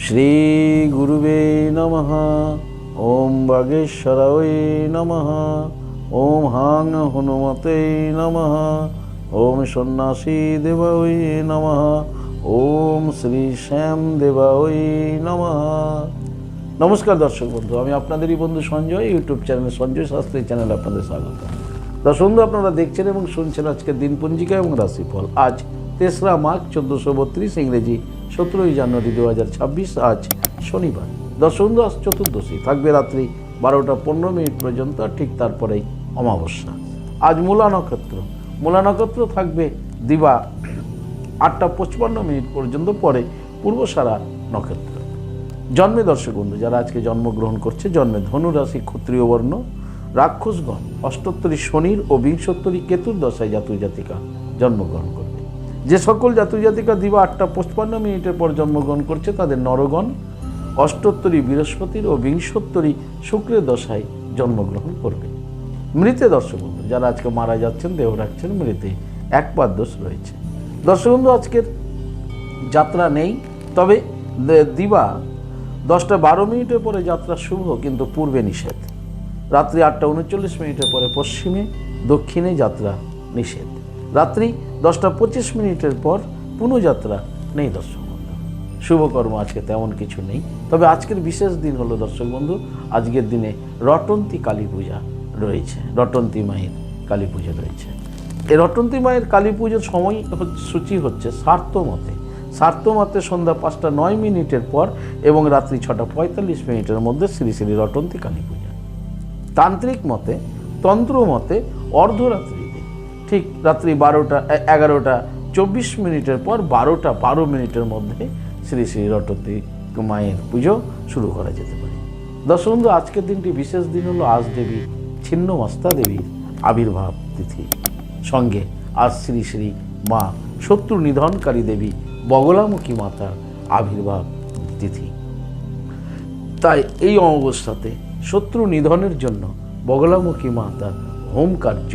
শ্রী গুরুবে নমঃ। ওম বাগেশ্বরায় নমঃ। ওম হাং হনুমতে নমঃ। ওম সন্ন্যাসী দেবায় নমঃ। ওম শ্রী শ্যাম দেবায় নমঃ। নমস্কার দর্শক বন্ধু, আমি আপনাদেরই বন্ধু সঞ্জয়, ইউটিউব চ্যানেল সঞ্জয় শাস্ত্রী চ্যানেলে আপনাদের স্বাগত। দর্শক বন্ধু, আপনারা দেখছেন এবং শুনছেন আজকের দিন পঞ্জিকা এবং রাশিফল। আজ 3রা মার্চ 1432, ইংরেজি 17ই জানুয়ারি 2026, আজ শনিবার। দর্শক বন্ধু, আজ চতুর্দশী, থাকবে রাত্রি 12টা 15 পর্যন্ত, ঠিক তারপরেই অমাবস্যা। আজ মূলা নক্ষত্র, মূলা নক্ষত্র থাকবে দিবা 8টা 55 পর্যন্ত, পরে পূর্বসারা নক্ষত্র। জন্মে দর্শক বন্ধু যারা আজকে জন্মগ্রহণ করছে, জন্মে ধনু রাশি, ক্ষত্রিয় বর্ণ, রাক্ষসগণ, অষ্টোত্তরী শনির ও বিংশোত্তরী কেতুর দশায় জাতক জাতিকা জন্মগ্রহণ করবে। যে সকল জাতক জাতিকা দিবা 8টা 55 পর জন্মগ্রহণ করছে, তাদের নরগণ অষ্টোত্তরী বৃহস্পতির ও বিংশোত্তরী শুক্রের দশায় জন্মগ্রহণ করবে। মৃতে দর্শক বন্ধু যারা আজকে মারা যাচ্ছেন, দেহ রাখছেন, মৃতে একবার দোষ রয়েছে। দর্শক বন্ধু, আজকের যাত্রা নেই, তবে দিবা 10টা 12 পরে যাত্রা শুভ, কিন্তু পূর্বে নিষেধ। রাত্রি 8টা 39 পরে পশ্চিমে, দক্ষিণে যাত্রা নিষেধ। রাত্রি 10টা 25 পর পুনঃযাত্রা নেই দর্শক বন্ধু। শুভকর্ম আজকে তেমন কিছু নেই, তবে আজকের বিশেষ দিন হলো দর্শক বন্ধু, আজকের দিনে রটন্তী কালী পূজা রয়েছে, রটন্তী মায়ের কালী পুজো রয়েছে। এই রটন্তী মায়ের কালী পুজোর সময় সূচি হচ্ছে সার্থ মতে সন্ধ্যা 5টা 9 পর এবং রাত্রি 6টা 45 মধ্যে শ্রী শ্রী রটন্তী কালী পূজা। তান্ত্রিক মতে, তন্ত্র মতে অর্ধরাত্রিতে, ঠিক রাত্রি 11টা 24 পর 12টা 12 মধ্যে শ্রী শ্রী রটন্তী মায়ের পুজো শুরু করা যেতে পারে। দর্শক বন্ধু, আজকের দিনটি বিশেষ দিন হলো আজ দেবী ছিন্নমস্তা দেবীর আবির্ভাব তিথি, সঙ্গে আজ শ্রী শ্রী মা শত্রু নিধনকারী দেবী বগলামুখী মাতার আবির্ভাব তিথি। তাই এই অমাবস্যাতে শত্রু নিধনের জন্য বগলামুখী মাতার হোম কার্য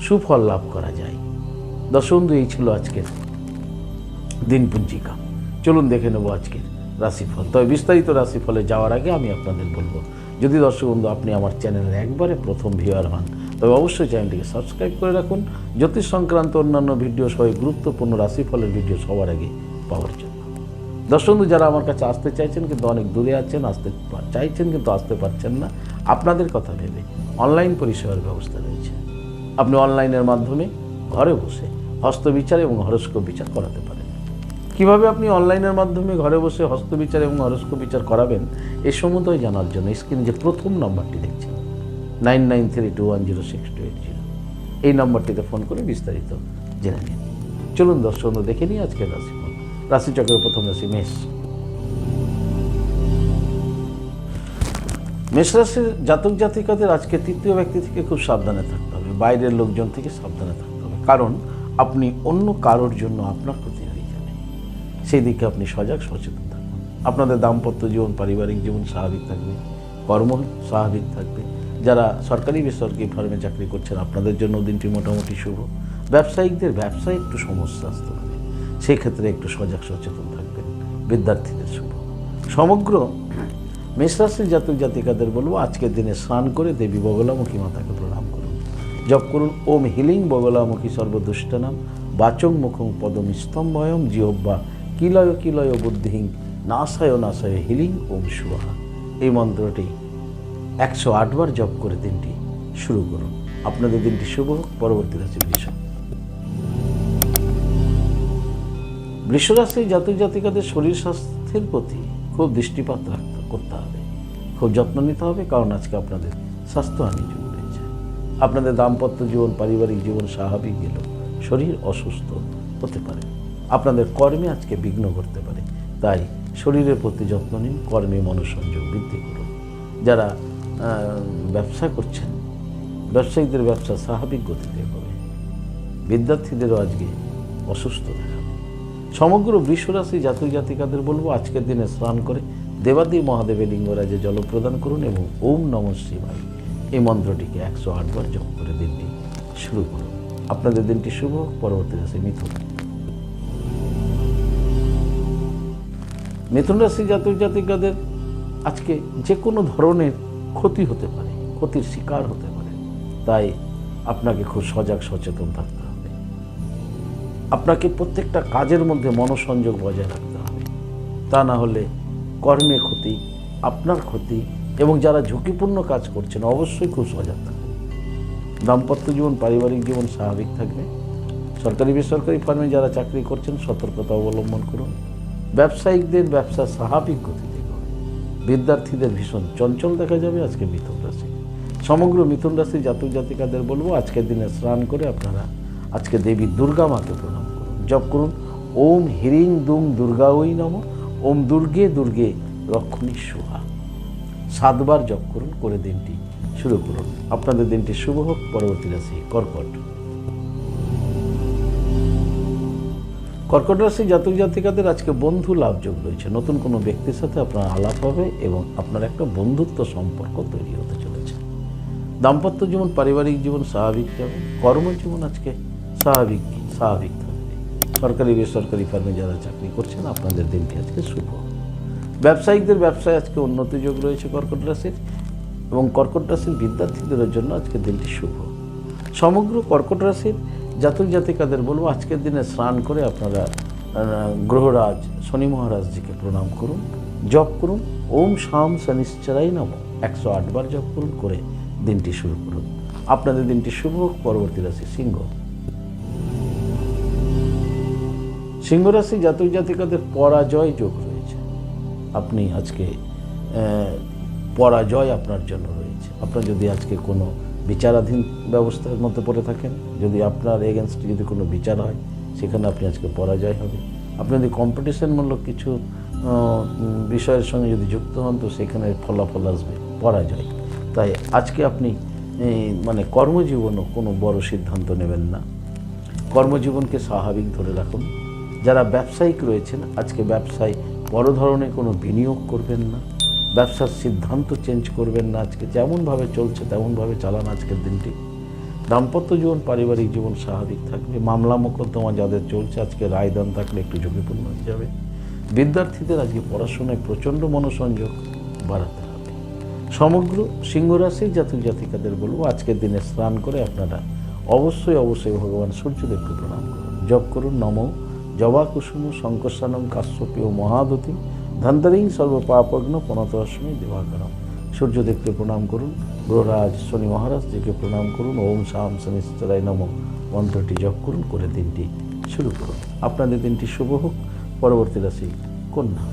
সুফল লাভ করা যায়। দর্শক বন্ধু, এই ছিল আজকের দিন পঞ্জিকা। চলুন দেখে নেব আজকের রাশিফল। তবে বিস্তারিত রাশিফলে যাওয়ার আগে আমি আপনাদের বলবো, যদি দর্শক বন্ধু আপনি আমার চ্যানেলের একবারে প্রথম ভিউয়ার হন, তবে অবশ্যই চ্যানেলটিকে সাবস্ক্রাইব করে রাখুন, জ্যোতিষ সংক্রান্ত অন্যান্য ভিডিও সহ গুরুত্বপূর্ণ রাশিফলের ভিডিও সবার আগে পাওয়ার জন্য। দর্শক বন্ধু যারা আমার কাছে আসতে চাইছেন কিন্তু অনেক দূরে আছেন, আসতে চাইছেন কিন্তু আসতে পারছেন না, আপনাদের কথা ভেবে অনলাইন পরিষেবার ব্যবস্থা রয়েছে। আপনি অনলাইনের মাধ্যমে ঘরে বসে হস্তবিচার এবং হরস্কোপ বিচার করাতে পারেন। কিভাবে আপনি অনলাইনের মাধ্যমে ঘরে বসে হস্তবিচার এবং হরস্কোপ বিচার করাবেন, এই সমুদয় জানার জন্য স্ক্রিনে যে প্রথম নম্বরটি দেখছেন 9932106280, এই নম্বরটিতে ফোন করে বিস্তারিত জেনে নিন। চলুন দর্শক বন্ধু দেখে নিই আজকের রাশিফল। রাশিচক্রের প্রথম রাশি মেষ। মেষ রাশির জাতক জাতিকাদের আজকে তৃতীয় ব্যক্তি থেকে খুব সাবধানে থাকতে হবে, বাইরের লোকজন থেকে সাবধানে থাকতে হবে, কারণ আপনি অন্য কারোর জন্য আপনার ক্ষতি হয়ে যাবে। সেই দিকে আপনি সজাগ সচেতন থাকুন। আপনাদের দাম্পত্য জীবন, পারিবারিক জীবন স্বাভাবিক থাকবে, কর্ম স্বাভাবিক থাকবে। যারা সরকারি বেসরকারি ফার্মে চাকরি করছেন, আপনাদের জন্য দিনটি মোটামুটি শুভ। ব্যবসায়িকদের ব্যবসায় একটু সমস্যা আসতে পারে, সেই ক্ষেত্রে একটু সজাগ সচেতন থাকবেন। বিদ্যার্থীদের শুভ। সমগ্র মেষ রাশির জাতক জাতিকাদের বলবো, আজকের দিনে স্নান করে দেবী বগলামুখী মাতাকে প্রণাম করুন, জপ করুন ওম হিলিং বগলামুখী সর্বদুষ্টনাম বাচং মুখং পদম স্তম্ভয়ম জিহ্বা কিলয় কিলয় বুদ্ধিং নাশায় নাশায় হিলিং ওম সুহা। এই মন্ত্রটি 108 বার জপ করে দিনটি শুরু করুন। আপনাদের দিনটি শুভ হোক। পরবর্তী রাশি বৃষ। বৃষ রাশির জাতক জাতিকাদের শরীর স্বাস্থ্যের প্রতি খুব দৃষ্টিপাত করতে হবে, খুব যত্ন নিতে হবে, কারণ আজকে আপনাদের স্বাস্থ্যহানি যোগ রয়েছে। আপনাদের দাম্পত্য জীবন, পারিবারিক জীবন স্বাভাবিক গেলেও শরীর অসুস্থ হতে পারে। আপনাদের কর্মে আজকে বিঘ্ন করতে পারে, তাই শরীরের প্রতি যত্ন নিন, কর্মে মনোসংযোগ বৃদ্ধি করুন। যারা ব্যবসা করছেন, ব্যবসায়ীদের ব্যবসা স্বাভাবিক গতিতে হবে। বিদ্যার্থীদেরও আজকে অসুস্থ দেখাবে। সমগ্র বৃষ রাশি জাতক জাতিকাদের বলবো, আজকের দিনে স্নান করে দেবাদেব মহাদেবের লিঙ্গরাজে জল প্রদান করুন এবং ওম নমঃ শিবায় এই মন্ত্রটিকে 108 বার জপ করে দিনটি শুরু করুন। আপনাদের দিনটি শুভ হোক। পরবর্তী রাশি মিথুন। মিথুন রাশি জাতক জাতিকাদের আজকে যে কোনো ধরনের ক্ষতি হতে পারে, ক্ষতির শিকার হতে পারে, তাই আপনাকে খুব সজাগ সচেতন থাকতে হবে। আপনাকে প্রত্যেকটা কাজের মধ্যে মনোসংযোগ বজায় রাখতে হবে, তা না হলে কর্মে ক্ষতি, আপনার ক্ষতি, এবং যারা ঝুঁকিপূর্ণ কাজ করছেন অবশ্যই খুব সজাগ থাকবে। দাম্পত্য জীবন, পারিবারিক জীবন স্বাভাবিক থাকবে। সরকারি বেসরকারি ফার্মে যারা চাকরি করছেন সতর্কতা অবলম্বন করুন। ব্যবসায়িকদের ব্যবসা স্বাভাবিক গতিতে হবে। বিদ্যার্থীদের ভীষণ চঞ্চল দেখা যাবে আজকে মিথুন রাশি। সমগ্র মিথুন রাশি জাতক জাতিকাদের বলবো আজকের দিনে স্নান করে আপনারা আজকে দেবী দুর্গা মাকে প্রণাম করুন, জপ করুন ওম হিরিং দুং দুর্গাঐ নমঃ, ওম দুর্গে দুর্গে রক্ষণী সুহা। 7 বার জপ করুন, করে দিনটি শুরু করুন। আপনাদের দিনটি শুভ হোক। পরবর্তী রাশি কর্কট। কর্কট রাশি জাতক জাতিকাদের আজকে বন্ধু লাভ যোগ রয়েছে। নতুন কোনো ব্যক্তির সাথে আপনার আলাপ হবে এবং আপনার একটা বন্ধুত্ব সম্পর্ক তৈরি হতে চলেছে। দাম্পত্য জীবন, পারিবারিক জীবন স্বাভাবিক যাবে। কর্মজীবন আজকে স্বাভাবিক থাকবে। সরকারি বেসরকারি ফার্মে যারা চাকরি করছেন আপনাদের দিনটি আজকে শুভ। ব্যবসায়িকদের ব্যবসায় আজকে উন্নতি যোগ রয়েছে কর্কট রাশির, এবং কর্কট রাশির বিদ্যার্থীদের জন্য আজকের দিনটি শুভ। সমগ্র কর্কট রাশির জাতক জাতিকাদের বলবো আজকের দিনে স্নান করে আপনারা গ্রহরাজ শনি মহারাজজিকে প্রণাম করুন, জপ করুন ওম শাম শনিশ্চরাই নমঃ। 108 বার জপ করুন, করে দিনটি শুরু করুন। আপনাদের দিনটি শুভ হোক। পরবর্তী রাশি সিংহ। সিংহ রাশি জাতক জাতিকাদের পরাজয় যোগ রয়েছে। আপনি আজকে পরাজয় আপনার জন্য রয়েছে। আপনার যদি আজকে কোনো বিচারাধীন ব্যবস্থার মধ্যে পড়ে থাকেন, যদি আপনার এগেনস্টে যদি কোনো বিচার হয়, সেখানে আপনি আজকে পরাজয় হবে। আপনি যদি কম্পিটিশনমূলক কিছু বিষয়ের সঙ্গে যদি যুক্ত হন, তো সেখানে ফলাফল আসবে পরাজয়। তাই আজকে আপনি কর্মজীবনও কোনো বড় সিদ্ধান্ত নেবেন না। কর্মজীবনকে স্বাভাবিক ধরে রাখুন। যারা ব্যবসায়িক রয়েছেন আজকে ব্যবসায় বড় ধরনের কোনো বিনিয়োগ করবেন না। ব্যবসার সিদ্ধান্ত চেঞ্জ করবেন না। আজকে যেমনভাবে চলছে তেমনভাবে চালান আজকের দিনটি। দাম্পত্য জীবন, পারিবারিক জীবন স্বাভাবিক থাকবে। মামলা মোকদ্দমা যাদের চলছে আজকে রায়দান থাকলে একটু ঝুঁকিপূর্ণ হয়ে যাবে। বিদ্যার্থীদের আজকে পড়াশোনায় প্রচণ্ড মনোসংযোগ বাড়াতে হবে। সমগ্র সিংহ রাশির জাতক জাতিকাদের বলবো আজকের দিনে স্নান করে আপনারা অবশ্যই ভগবান সূর্যদেবকে প্রণাম করুন, জপ করুন নমঃ জবা কুসুম শঙ্কর্ষানম কাশ্যপীয় মহাদতি ধন্তরিং সর্বপাপগ্ন পনতরশ্মি দিবাকরম। সূর্যদেবকে প্রণাম করুন, গ্রহরাজ শনি মহারাজজিকে প্রণাম করুন, ওম শাম শনিশ্চরায় নমঃ মন্ত্রটি জপ করুন, করে দিনটি শুরু করুন। আপনাদের দিনটি শুভ হোক। পরবর্তী রাশি কন্যা।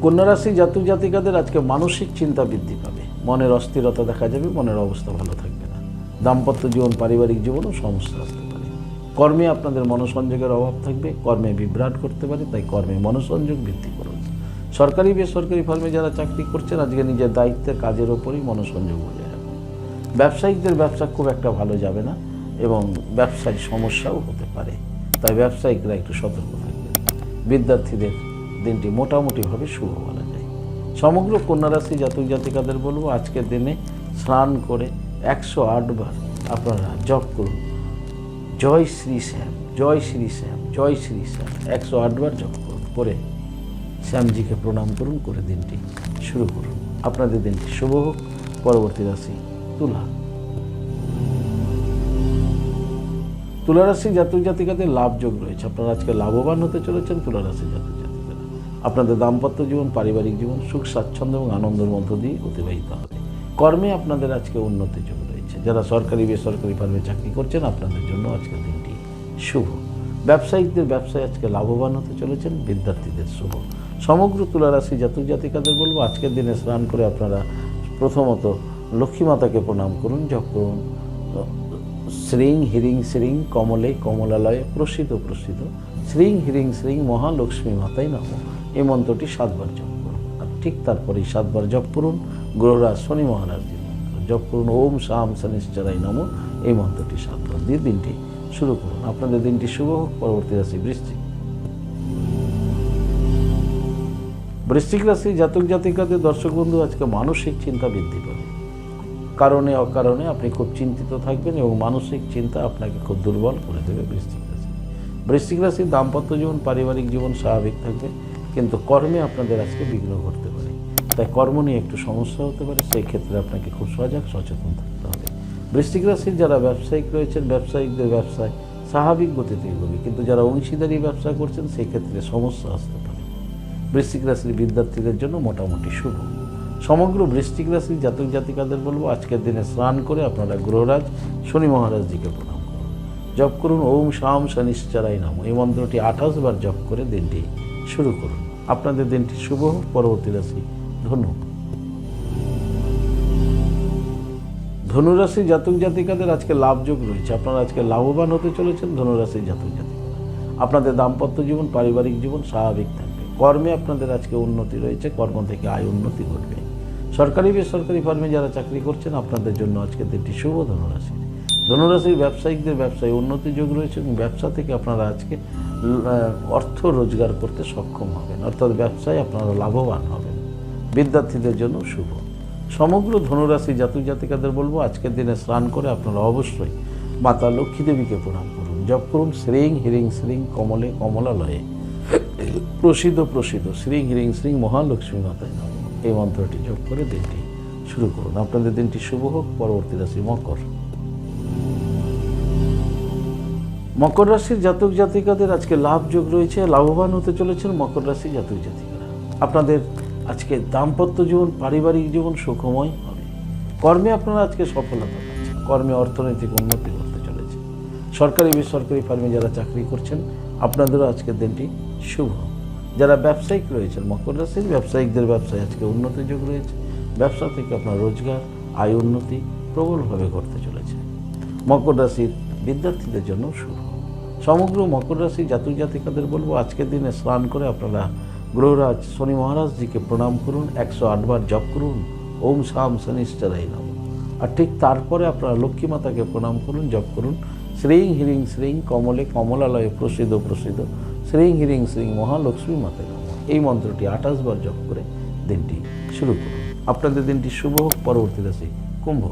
কন্যা রাশি জাতক জাতিকাদের আজকে মানসিক চিন্তা বৃদ্ধি পাবে। মনের অস্থিরতা দেখা যাবে, মনের অবস্থা ভালো থাকবে না। দাম্পত্য জীবন, পারিবারিক জীবনও সমস্যা আসতে পারে। কর্মে আপনাদের মনোসংযোগের অভাব থাকবে, কর্মে বিভ্রাট করতে পারে, তাই কর্মে মনোসংযোগ বৃদ্ধি করুন। সরকারি বেসরকারি ফার্মে যারা চাকরি করছেন আজকে নিজের দায়িত্বের কাজের ওপরই মনোসংযোগ বজায় রাখুন। ব্যবসায়িকদের ব্যবসা খুব একটা ভালো যাবে না এবং ব্যবসায় সমস্যাও হতে পারে, তাই ব্যবসায়িকরা একটু সতর্ক থাকবেন। বিদ্যার্থীদের দিনটি মোটামুটিভাবে শুভ বলা যায়। সমগ্র কন্যা রাশি জাতক জাতিকাদের বলবো আজকের দিনে স্নান করে 108 বার আপনারা জপ করুন জয় শ্রী শ্যাম, জয় শ্রী শ্যাম, জয় শ্রী শ্যাম। 108 বার জপ করুন, করে শ্যামজিকে প্রণাম করুন, করে দিনটি শুরু করুন। আপনাদের দিনটি শুভ হোক। পরবর্তী রাশি তুলা। তুলা রাশি জাতক জাতিকাদের লাভ যোগ রয়েছে। আপনারা আজকে লাভবান হতে চলেছেন তুলা রাশি জাতক জাতিকারা। আপনাদের দাম্পত্য জীবন, পারিবারিক জীবন সুখ স্বাচ্ছন্দ্য এবং আনন্দের মধ্য দিয়ে অতিবাহিত হবে। কর্মে আপনাদের আজকে উন্নতি যোগ রয়েছে। যারা সরকারি বেসরকারি ফার্মে চাকরি করছেন আপনাদের জন্য আজকের দিনটি শুভ। ব্যবসায়িকদের ব্যবসায় আজকে লাভবান হতে চলেছেন, বিদ্যার্থীদের শুভ। সমগ্র তুলা রাশি জাতক জাতিকাদের বলবো আজকের দিনে স্নান করে আপনারা প্রথমত লক্ষ্মী মাতাকে প্রণাম করুন, জপ করুন শ্রীং হিরিং শ্রীং কমলে কমলালয়ে প্রসিদ্ধ প্রসিদ্ধ শ্রীং হিরিং শ্রীং মহালক্ষ্মী মাতাই নমঃ। এই মন্ত্রটি 7 বার জপ করুন। আর ঠিক তারপরেই 7 বার জপ করুন গ্রহরাজ শনি মহারাজজির মন্ত্র, জপ করুন ওম শাম শনিশ্চরায় নমঃ। এই মন্ত্রটি 7 বার দিয়ে দিনটি শুরু করুন। আপনাদের দিনটি শুভ হোক। পরবর্তী রাশি বৃশ্চিক। বৃশ্চিক রাশি জাতক জাতিকাদের দর্শক বন্ধু আজকে মানসিক চিন্তা বৃদ্ধি পাবে। কারণে অকারণে আপনি খুব চিন্তিত থাকবেন এবং মানসিক চিন্তা আপনাকে খুব দুর্বল করে দেবে। বৃশ্চিক রাশি বৃশ্চিক রাশির দাম্পত্য জীবন পারিবারিক জীবন স্বাভাবিক থাকবে, কিন্তু কর্মে আপনাদের আজকে বিঘ্ন ঘটতে পারে। তাই কর্ম নিয়ে একটু সমস্যা হতে পারে, সেই ক্ষেত্রে আপনাকে খুব সজাগ সচেতন থাকতে হবে। বৃশ্চিক রাশির যারা ব্যবসায়িক রয়েছেন, ব্যবসায়িকদের ব্যবসায় স্বাভাবিক গতিতে এগোবে, কিন্তু যারা অংশীদারি ব্যবসা করছেন সেই ক্ষেত্রে সমস্যা আসতে পারে। বৃশ্চিক রাশির বিদ্যার্থীদের জন্য মোটামুটি শুভ। সমগ্র বৃশ্চিক রাশির জাতক জাতিকাদের বলবো আজকের দিনে স্নান করে আপনারা গ্রহরাজ শনি মহারাজজিকে প্রণাম করুন। জপ করুন ওম শাম শনিশ্চরায় নমঃ, এই মন্ত্রটি 28 বার জপ করে দিনটি শুরু করুন। আপনাদের দিনটি শুভ হোক। পরবর্তী রাশি ধনু। ধনুরাশি জাতক জাতিকাদের আজকে লাভযোগ রয়েছে, আপনারা আজকে লাভবান হতে চলেছেন। ধনুরাশি জাতক জাতিকারা, আপনাদের দাম্পত্য জীবন পারিবারিক জীবন স্বাভাবিক থাকবে। কর্মে আপনাদের আজকে উন্নতি রয়েছে, কর্ম থেকে আয় উন্নতি ঘটবে। সরকারি বেসরকারি ফার্মে যারা চাকরি করছেন আপনাদের জন্য আজকের দিনটি শুভ। ধনুরাশির ধনুরাশির ব্যবসায়িকদের ব্যবসায় উন্নতি যোগ রয়েছে এবং ব্যবসা থেকে আপনারা আজকে অর্থ রোজগার করতে সক্ষম হবেন, অর্থাৎ ব্যবসায় আপনারা লাভবান হবেন। বিদ্যার্থীদের জন্য শুভ। সমগ্র ধনুরাশি জাতক জাতিকাদের বলবো আজকের দিনে স্নান করে আপনারা অবশ্যই মাতা লক্ষ্মী দেবীকে প্রণাম করুন। জপ করুন শ্রীং হিরিং শ্রীং কমলে কমলালয়ে প্রসিদ্ধ প্রসিদ্ধ শ্রীং হিরিং শ্রীং মহালক্ষ্মী মাতায় নমঃ, এই মন্ত্রটি জপ করে দিনটি শুরু করুন। আপনাদের দিনটি শুভ হোক। পরবর্তী রাশি মকর। মকর রাশির জাতক জাতিকাদের আজকে লাভ যোগ রয়েছে, লাভবান হতে চলেছেন মকর রাশি জাতক জাতিকারা। আপনাদের আজকে দাম্পত্য জীবন পারিবারিক জীবন সুখময় হবে। কর্মে আপনারা আজকে সফলতা পাচ্ছেন, কর্মে অর্থনৈতিক উন্নতি করতে চলেছে। সরকারি বেসরকারি ফার্মে যারা চাকরি করছেন আপনাদেরও আজকের দিনটি শুভ। যারা ব্যবসায়িক রয়েছেন মকর রাশির ব্যবসায়িকদের ব্যবসায় আজকে উন্নতি যোগ রয়েছে, ব্যবসা থেকে আপনার রোজগার আয় উন্নতি প্রবলভাবে ঘটতে চলেছে। মকর রাশির বিদ্যার্থীদের জন্য শুভ। সমগ্র মকর রাশি জাতক জাতিকাদের বলবো আজকের দিনে স্নান করে আপনারা গ্রহরাজ শনি মহারাজজিকে প্রণাম করুন, 108 বার জপ করুন ওম শাম শনিশ্চরায় নমঃ। আর ঠিক তারপরে আপনারা লক্ষ্মী মাতাকে প্রণাম করুন, জপ করুন শ্রীং হিরিং শ্রীং কমলে কমলালয়ে প্রসিদ্ধ প্রসিদ্ধ শ্রীং হিরিং শ্রীং মহালক্ষ্মী মাতায় নমঃ, এই মন্ত্রটি 28 বার জপ করে দিনটি শুরু করুন। আপনাদের দিনটি শুভ হোক। পরবর্তী রাশি কুম্ভ।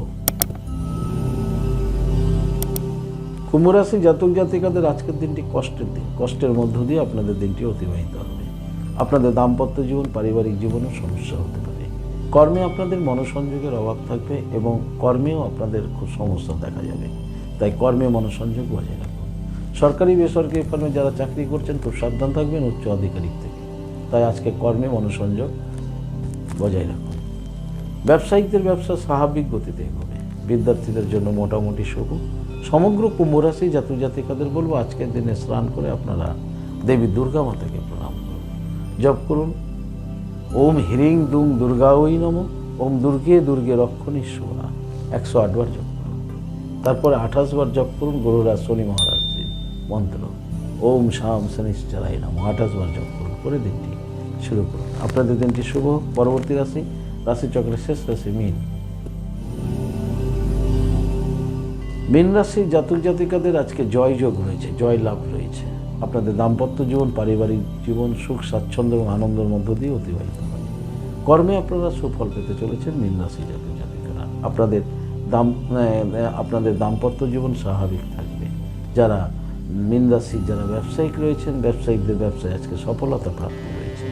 কুম্ভ রাশি জাতক জাতিকাদের আজকের দিনটি কষ্টের দিন, কষ্টের মধ্য দিয়ে আপনাদের দিনটি অতিবাহিত হবে। আপনাদের দাম্পত্য জীবন পারিবারিক জীবনেও সমস্যা হতে পারে। কর্মে আপনাদের মনোসংযোগের অভাব থাকবে এবং কর্মেও আপনাদের খুব সমস্যা দেখা যাবে, তাই কর্মে মনোসংযোগ বজায় রাখুন। সরকারি বেসরকারি ফার্মে যারা চাকরি করছেন খুব সাবধান থাকবেন উচ্চ আধিকারিক থেকে, তাই আজকে কর্মে মনোসংযোগ বজায় রাখুন। ব্যবসায়িকদের ব্যবসা স্বাভাবিক গতিতে এগোবে। বিদ্যার্থীদের জন্য মোটামুটি শুভ। সমগ্র কুম্ভ রাশি জাতক জাতিকাদের বলবো আজকের দিনে স্নান করে আপনারা দেবী দুর্গা মাতাকে প্রণাম করুন। জপ করুন ওম হিরিং দুং দুর্গাওই নমঃ, ওম দুর্গে দুর্গে রক্ষণীশ্বরা, 108 বার জপ করুন। তারপরে 28 বার জপ করুন গ্রহরাজ শনি মহারাজজির মন্ত্র ওম শাম শনিশ্চরায় নমঃ, 28 বার জপ করুন, করে দিনটি শুরু করুন। আপনাদের দিনটি শুভ। পরবর্তী রাশি রাশিচক্রের শেষ রাশি মীন। মীন রাশির জাতক জাতিকাদের আজকে জয় যোগ রয়েছে, জয় লাভ রয়েছে। আপনাদের দাম্পত্য জীবন পারিবারিক জীবন সুখ স্বাচ্ছন্দ্য এবং আনন্দের মধ্য দিয়ে অতিবাহিত হবে। কর্মে আপনারা সুফল পেতে চলেছেন মীন রাশি জাতক জাতিকারা। আপনাদের দাম্পত্য জীবন স্বাভাবিক থাকবে। যারা মীন রাশির যারা ব্যবসায়িক রয়েছেন ব্যবসায়িকদের ব্যবসায় আজকে সফলতা প্রাপ্তি রয়েছে।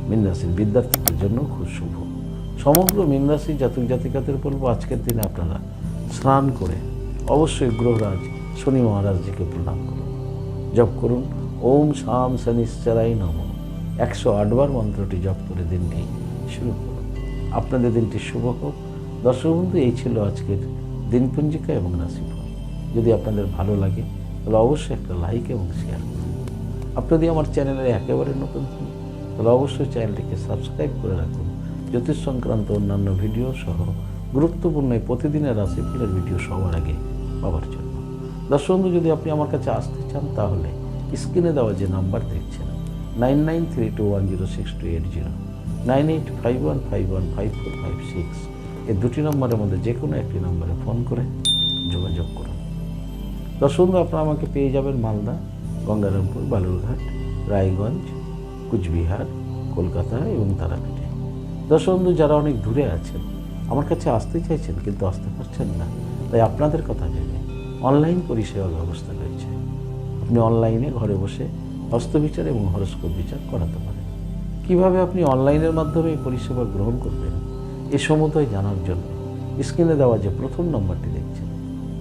মীন রাশির বিদ্যার্থীদের জন্য খুব শুভ। সমগ্র মীন রাশি জাতক জাতিকাদের বলবো আজকের দিনে আপনারা স্নান করে অবশ্যই গ্রহরাজ শনি মহারাজজিকে প্রণাম করুন। জপ করুন ওম শাম শনিশ্চরায় নমঃ, 108 বার মন্ত্রটি জপ করে দিনটি শুরু করুন। আপনাদের দিনটি শুভ হোক। দর্শক বন্ধু, এই ছিল আজকের দিনপঞ্জিকা এবং রাশিফল। যদি আপনাদের ভালো লাগে তাহলে অবশ্যই একটা লাইক এবং শেয়ার করুন। আপনি যদি আমার চ্যানেলে একেবারে নতুন হন তাহলে অবশ্যই চ্যানেলটিকে সাবস্ক্রাইব করে রাখুন। জ্যোতিষ সংক্রান্ত অন্যান্য ভিডিও সহ গুরুত্বপূর্ণ এই প্রতিদিনের রাশিফলের ভিডিও সবার আগে পাওয়ার জন্য। দর্শক বন্ধু, যদি আপনি আমার কাছে আসতে চান তাহলে স্ক্রিনে দেওয়া যে নাম্বার দেখছেন 9932106280, 9851515456, এই দুটি নম্বরের মধ্যে যে কোনো একটি নম্বরে ফোন করে যোগাযোগ করুন। দর্শক বন্ধু, আপনারা আমাকে পেয়ে যাবেন মালদা, গঙ্গারামপুর, বালুরঘাট, রায়গঞ্জ, কুচবিহার, কলকাতা এবং তারাপীঠে। দর্শক বন্ধু, যারা অনেক দূরে আছেন আমার কাছে আসতে চাইছেন কিন্তু আসতে পারছেন না, তাই আপনাদের কথা ভেবে অনলাইন পরিষেবা ব্যবস্থা রয়েছে। আপনি অনলাইনে ঘরে বসে হস্তবিচার এবং হরস্কোপ বিচার করাতে পারেন। কিভাবে আপনি অনলাইনের মাধ্যমে এই পরিষেবা গ্রহণ করবেন এ সমুদয় জানার জন্য স্ক্রিনে দেওয়া যে প্রথম নম্বরটি দেখছেন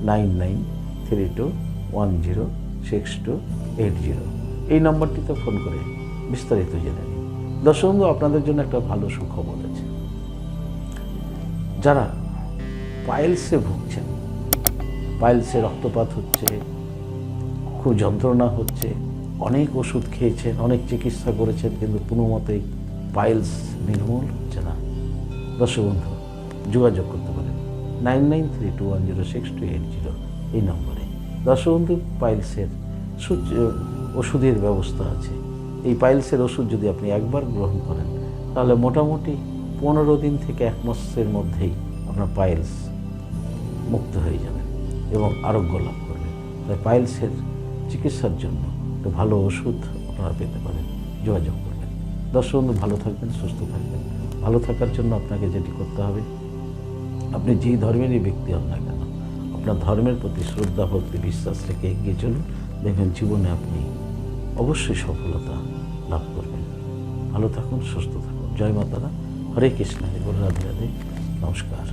9932106280 এই নম্বরটিতে ফোন করে বিস্তারিত জেনে নিন। দর্শক বন্ধু, আপনাদের জন্য একটা ভালো সুখবর আছে। যারা পাইলসে ভুগছেন, পাইলসে রক্তপাত হচ্ছে, খুব যন্ত্রণা হচ্ছে, অনেক ওষুধ খেয়েছেন, অনেক চিকিৎসা করেছেন, কিন্তু কোনো মতেই পাইলস নির্মূল হচ্ছে না, দর্শক বন্ধু যোগাযোগ করতে পারেন 9932106280 এই নম্বরে। দর্শক বন্ধু, পাইলসের ওষুধের ব্যবস্থা আছে। এই পাইলসের ওষুধ যদি আপনি একবার গ্রহণ করেন তাহলে মোটামুটি 15 দিন থেকে 1 মাসের মধ্যেই আপনার পাইলস মুক্ত হয়ে যাবেন এবং আরোগ্য লাভ করবেন। তাই পাইলসের চিকিৎসার জন্য একটা ভালো ওষুধ আপনারা পেতে পারেন, যোগাযোগ করবেন। দর্শক বন্ধু, ভালো থাকবেন, সুস্থ থাকবেন। ভালো থাকার জন্য আপনাকে যেটি করতে হবে, আপনি যেই ধর্মেরই ব্যক্তি হন না কেন, আপনার ধর্মের প্রতি শ্রদ্ধা, ভক্তি, বিশ্বাস রেখে এগিয়ে চলুন। দেখবেন জীবনে আপনি অবশ্যই সফলতা লাভ করবেন। ভালো থাকুন, সুস্থ থাকুন। জয় মাতারা, হরে কৃষ্ণ, রাধে রাধে, নমস্কার।